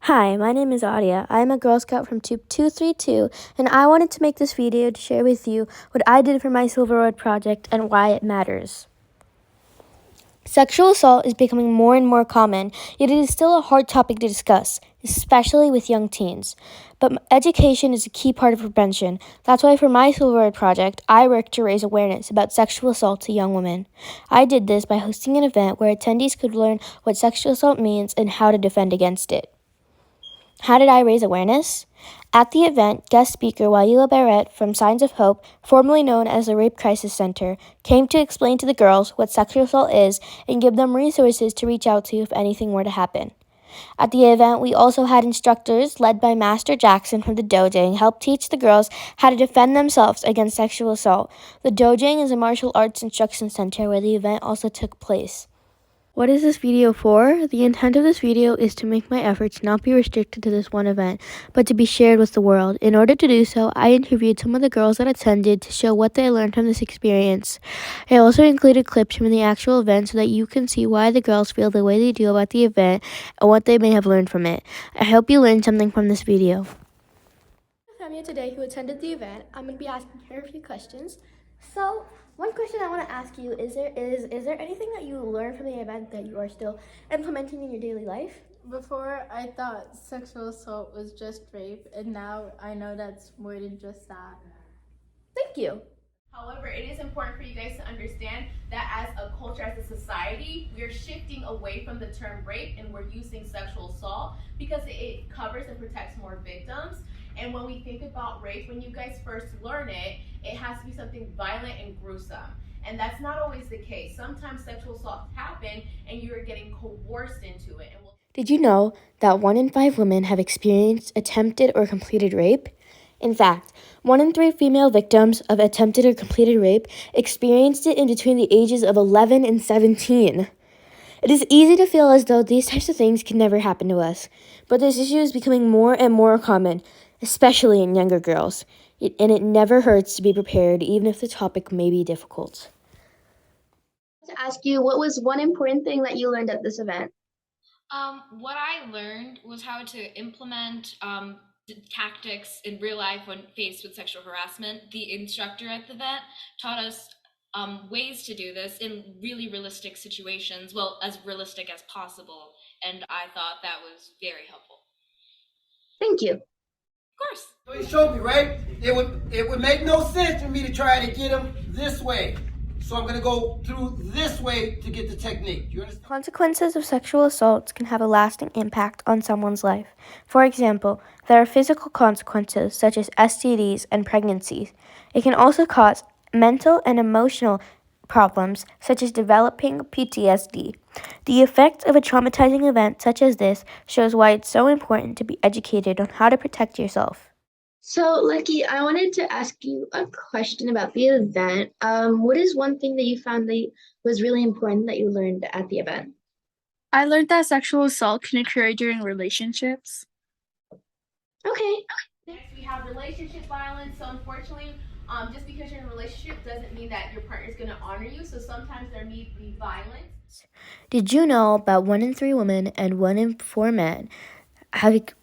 Hi, my name is Adya. I am a Girl Scout from Troop 232, and I wanted to make this video to share with you what I did for my Silver Road project and why it matters. Sexual assault is becoming more and more common, yet it is still a hard topic to discuss, especially with young teens. But education is a key part of prevention. That's why for my Silver Road project, I worked to raise awareness about sexual assault to young women. I did this by hosting an event where attendees could learn what sexual assault means and how to defend against it. How did I raise awareness? At the event, guest speaker Waila Barrett from Signs of Hope, formerly known as the Rape Crisis Center, came to explain to the girls what sexual assault is and give them resources to reach out to if anything were to happen. At the event, we also had instructors led by Master Jackson from the Dojang help teach the girls how to defend themselves against sexual assault. The Dojang is a martial arts instruction center where the event also took place. What is this video for? The intent of this video is to make my efforts not be restricted to this one event, but to be shared with the world. In order to do so, I interviewed some of the girls that attended to show what they learned from this experience. I also included clips from the actual event so that you can see why the girls feel the way they do about the event and what they may have learned from it. I hope you learned something from this video. Adya today who attended the event. I'm going to be asking her a few questions. So, one question I want to ask you is there anything that you learned from the event that you are still implementing in your daily life? Before, I thought sexual assault was just rape, and now I know that's more than just that. Thank you. However, it is important for you guys to understand that as a culture, as a society, we are shifting away from the term rape and we're using sexual assault because it covers and protects more victims. And when we think about rape, when you guys first learn it, it has to be something violent and gruesome. And that's not always the case. Sometimes sexual assaults happen and you're getting coerced into it. Did you know that 1 in 5 women have experienced attempted or completed rape? In fact, 1 in 3 female victims of attempted or completed rape experienced it in between the ages of 11 and 17. It is easy to feel as though these types of things can never happen to us, but this issue is becoming more and more common, especially in younger girls, and it never hurts to be prepared, even if the topic may be difficult. To ask you, what was one important thing that you learned at this event? What I learned was how to implement tactics in real life when faced with sexual harassment. The instructor at the event taught us ways to do this in really realistic situations, well, as realistic as possible, and I thought that was very helpful. Thank you. Of course. So he showed me, right? It would make no sense for me to try to get him this way. So I'm going to go through this way to get the technique. You understand? Consequences of sexual assaults can have a lasting impact on someone's life. For example, there are physical consequences such as STDs and pregnancies. It can also cause mental and emotional problems such as developing PTSD. The effects of a traumatizing event such as this shows why it's so important to be educated on how to protect yourself. So, Lucky, I wanted to ask you a question about the event. What is one thing that you found that was really important that you learned at the event? I learned that sexual assault can occur during relationships. Okay. Next, we have relationship violence. So unfortunately, just because you're in a relationship doesn't mean that your partner is going to honor you. So sometimes there may be violence. Did you know about 1 in 3 women and 1 in 4 men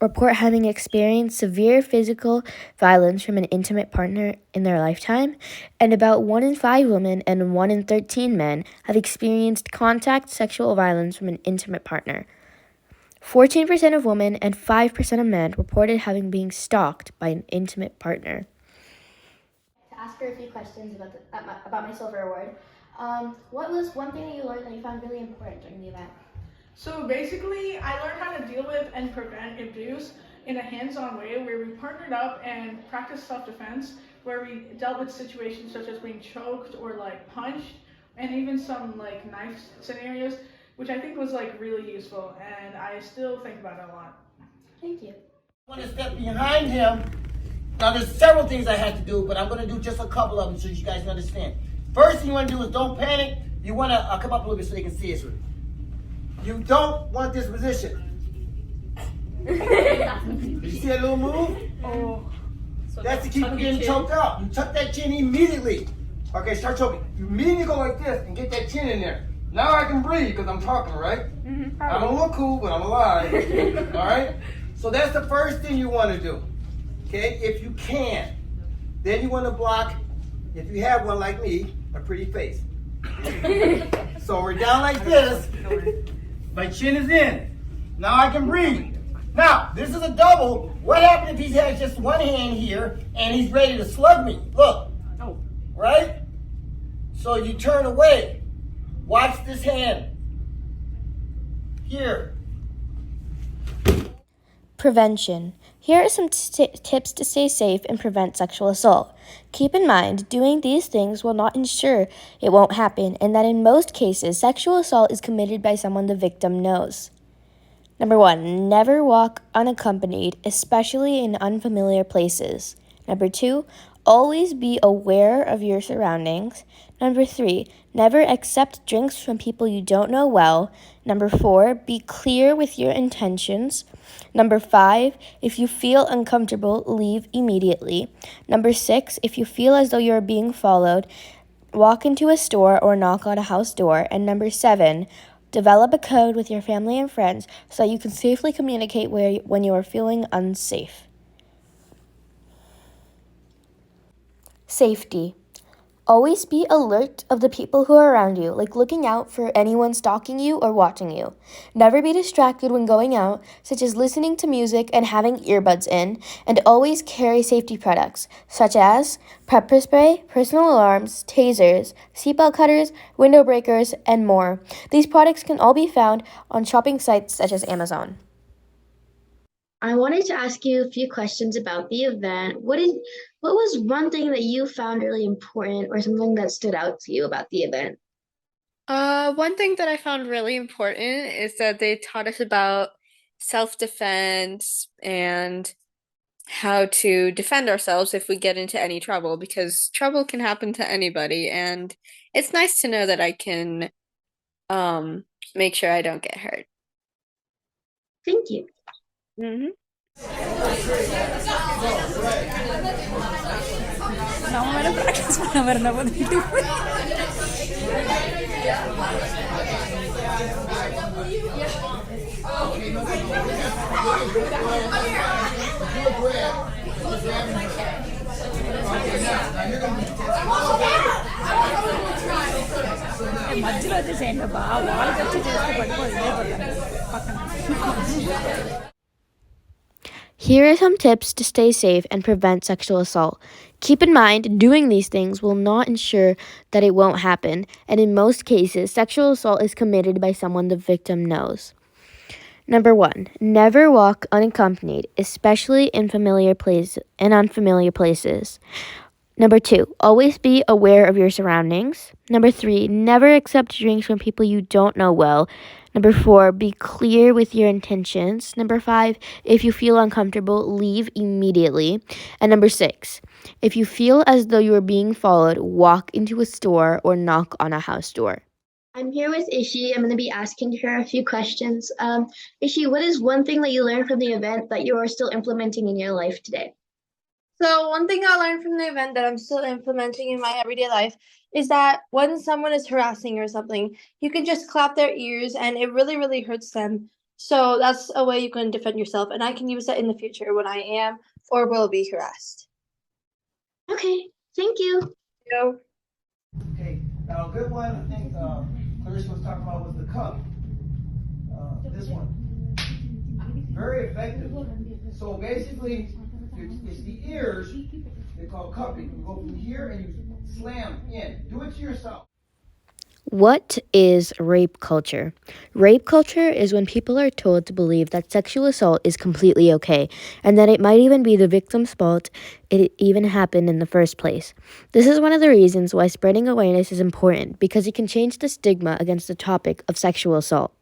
report having experienced severe physical violence from an intimate partner in their lifetime? And about 1 in 5 women and 1 in 13 men have experienced contact sexual violence from an intimate partner. 14% of women and 5% of men reported having been stalked by an intimate partner. To ask her a few questions about my Silver Award. What was one thing that you learned that you found really important during the event? So basically, I learned how to deal with and prevent abuse in a hands-on way where we partnered up and practiced self-defense, where we dealt with situations such as being choked or like punched, and even some like knife scenarios, which I think was like really useful, and I still think about it a lot. Thank you. I want to step behind him. Now there's several things I had to do, but I'm going to do just a couple of them so you guys can understand. First thing you want to do is don't panic. You want to, I'll come up a little bit so they can see it. You don't want this position. Did you see that little move? Oh. So that's to keep from getting choked out. You tuck that chin immediately. Okay, start choking. You immediately go like this and get that chin in there. Now I can breathe because I'm talking, right? I don't look cool, but I'm alive. All right? So that's the first thing you want to do, okay, if you can. Then you want to block, if you have one like me, a pretty face. So we're down like this. My chin is in. Now I can breathe. Now, this is a double. What happens if he has just one hand here and he's ready to slug me? Look. Right? So you turn away. Watch this hand. Here. Prevention. Here are some tips to stay safe and prevent sexual assault. Keep in mind, doing these things will not ensure it won't happen, and that in most cases, sexual assault is committed by someone the victim knows. Number 1, never walk unaccompanied, especially in unfamiliar places. Number 2, always be aware of your surroundings. Number 3, never accept drinks from people you don't know well. Number 4, be clear with your intentions. Number 5, if you feel uncomfortable, leave immediately. Number 6, if you feel as though you are being followed, walk into a store or knock on a house door. And number 7, develop a code with your family and friends so that you can safely communicate when you are feeling unsafe. Safety. Always be alert of the people who are around you, like looking out for anyone stalking you or watching you. Never be distracted when going out, such as listening to music and having earbuds in, and always carry safety products, such as pepper spray, personal alarms, tasers, seatbelt cutters, window breakers, and more. These products can all be found on shopping sites such as Amazon. I wanted to ask you a few questions about the event. What was one thing that you found really important or something that stood out to you about the event? One thing that I found really important is that they taught us about self-defense and how to defend ourselves if we get into any trouble, because trouble can happen to anybody, and it's nice to know that I can make sure I don't get hurt. Thank you. Mm-hmm. మధ్యలో వచ్చేసేయండి బా వాళ్ళకి వచ్చి చేస్తే పడిపోయి పక్కన. Here are some tips to stay safe and prevent sexual assault. Keep in mind, doing these things will not ensure that it won't happen, and in most cases, sexual assault is committed by someone the victim knows. Number 1, never walk unaccompanied, especially in unfamiliar places. Number 2, always be aware of your surroundings. Number 3, never accept drinks from people you don't know well. Number 4, be clear with your intentions. Number 5, if you feel uncomfortable, leave immediately. And number 6, if you feel as though you are being followed, walk into a store or knock on a house door. I'm here with Ishi. I'm going to be asking her a few questions. Ishi, what is one thing that you learned from the event that you are still implementing in your life today? So one thing I learned from the event that I'm still implementing in my everyday life is that when someone is harassing you or something, you can just clap their ears and it really, really hurts them. So that's a way you can defend yourself, and I can use that in the future when I am or will be harassed. Okay, thank you. Okay, now a good one, I think Clarissa was talking about was the cup. This one. Very effective. So basically, it's the ears, they call cupping. You go from here and you slam in. Do it to yourself. What is rape culture? Rape culture is when people are told to believe that sexual assault is completely okay, and that it might even be the victim's fault it even happened in the first place. This is one of the reasons why spreading awareness is important, because it can change the stigma against the topic of sexual assault.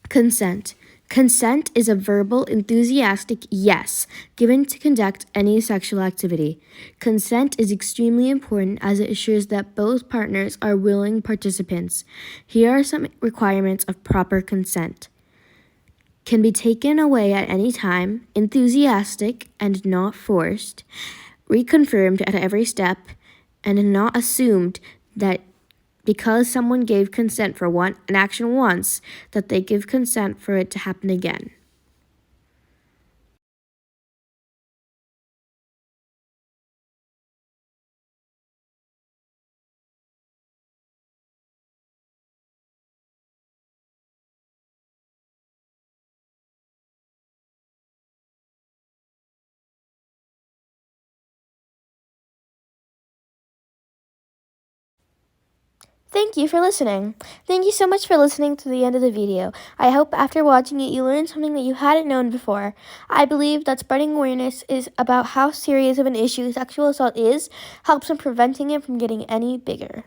Consent. Consent is a verbal, enthusiastic yes given to conduct any sexual activity. Consent is extremely important as it assures that both partners are willing participants. Here are some requirements of proper consent. Can be taken away at any time, enthusiastic and not forced, reconfirmed at every step, and not assumed that because someone gave consent for an action once, that they give consent for it to happen again. Thank you for listening. Thank you so much for listening to the end of the video. I hope after watching it you learned something that you hadn't known before. I believe that spreading awareness is about how serious of an issue sexual assault is helps in preventing it from getting any bigger.